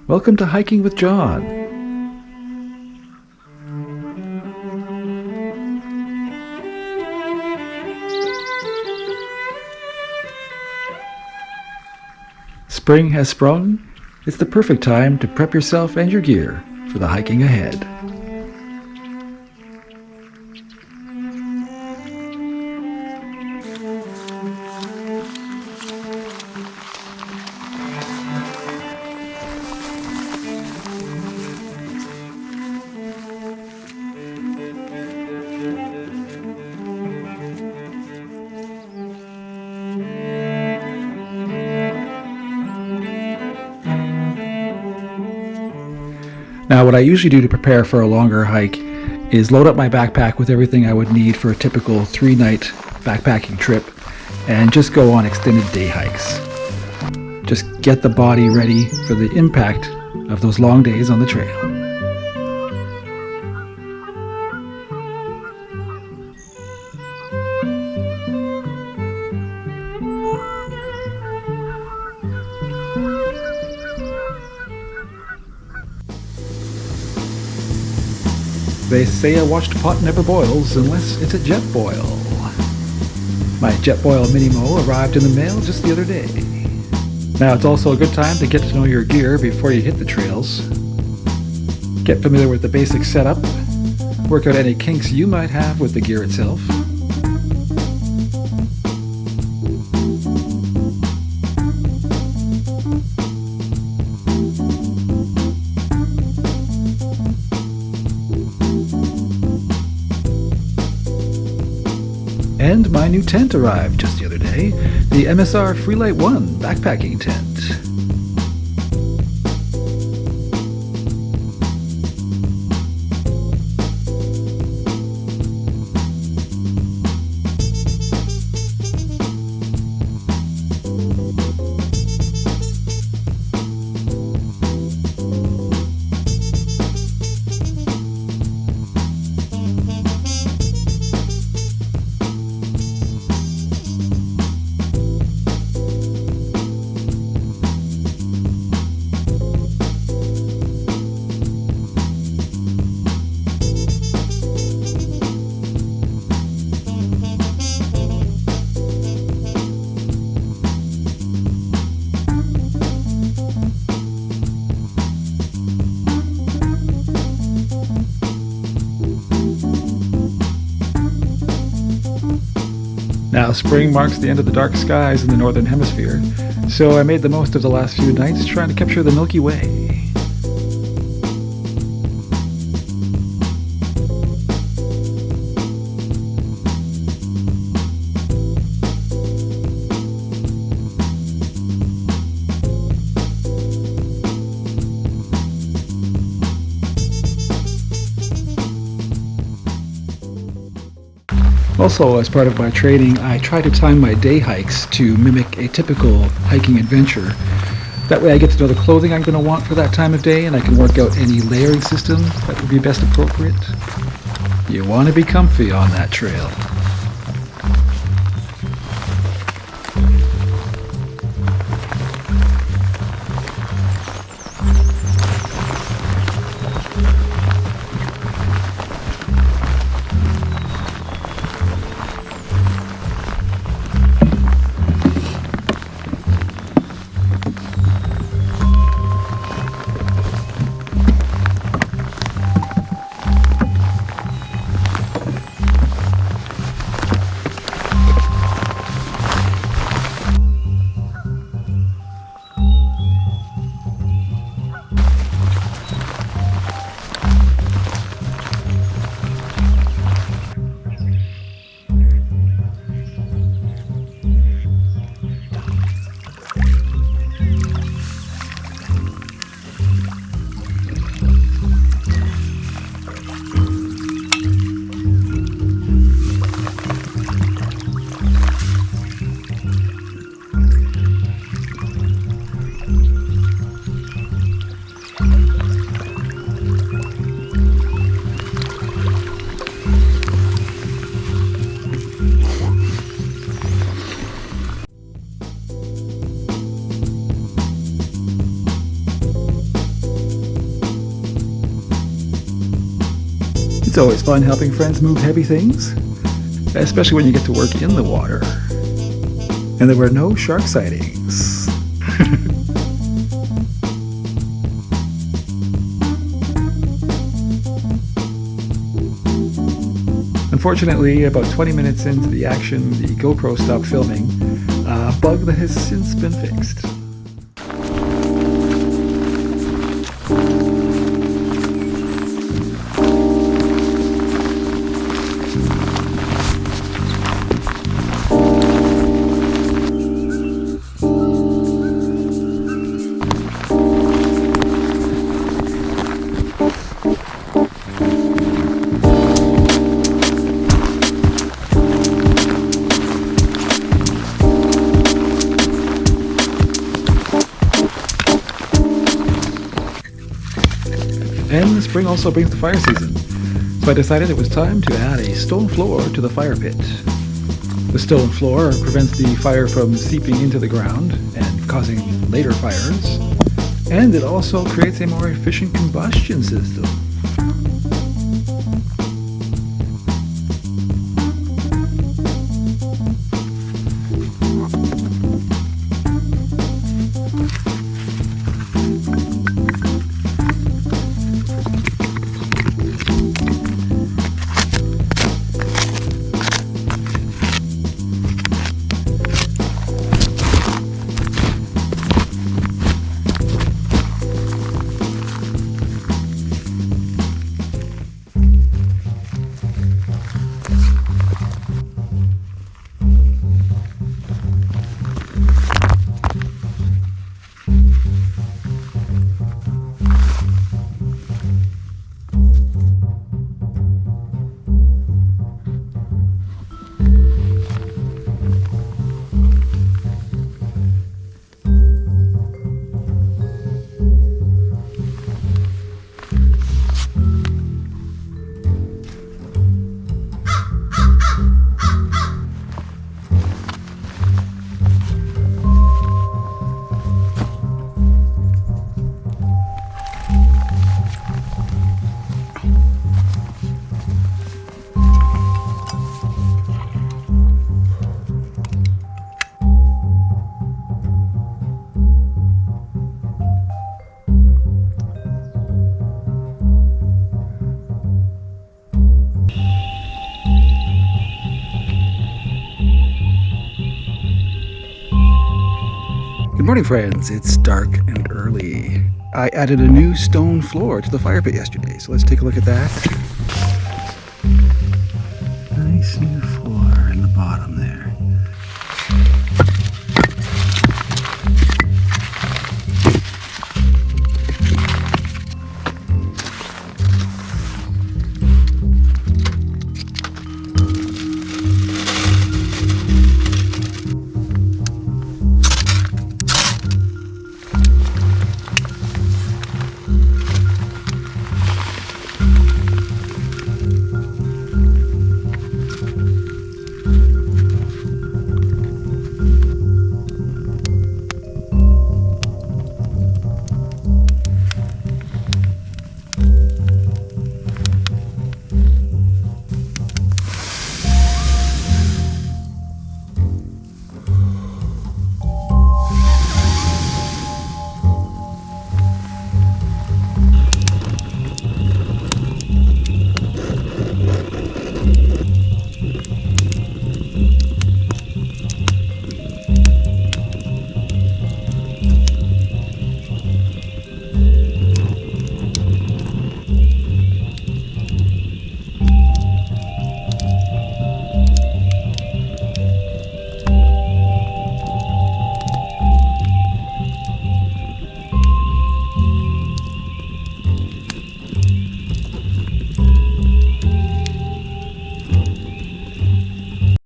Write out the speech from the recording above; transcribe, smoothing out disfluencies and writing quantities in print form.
Welcome to Hiking with John. Spring has sprung. It's the perfect time to prep yourself and your gear for the hiking ahead. Now, what I usually do to prepare for a longer hike is load up my backpack with everything I would need for a typical 3-night backpacking trip and just go on extended day hikes. Just get the body ready for the impact of those long days on the trail. They say a watched pot never boils unless it's a Jetboil. My Jetboil MiniMo arrived in the mail just the other day. Now it's also a good time to get to know your gear before you hit the trails. Get familiar with the basic setup. Work out any kinks you might have with the gear itself. And my new tent arrived just the other day, the MSR Freelite 1 backpacking tent. Now, spring marks the end of the dark skies in the northern hemisphere, so I made the most of the last few nights trying to capture the Milky Way. Also, as part of my training, I try to time my day hikes to mimic a typical hiking adventure. That way I get to know the clothing I'm going to want for that time of day, and I can work out any layering system that would be best appropriate. You want to be comfy on that trail. It's always fun helping friends move heavy things, especially when you get to work in the water. And there were no shark sightings. Unfortunately, about 20 minutes into the action, the GoPro stopped filming, a bug that has since been fixed. And the spring also brings the fire season, so I decided it was time to add a stone floor to the fire pit. The stone floor prevents the fire from seeping into the ground and causing later fires, and it also creates a more efficient combustion system. Good morning, friends. It's dark and early. I added a new stone floor to the fire pit yesterday, so let's take a look at that.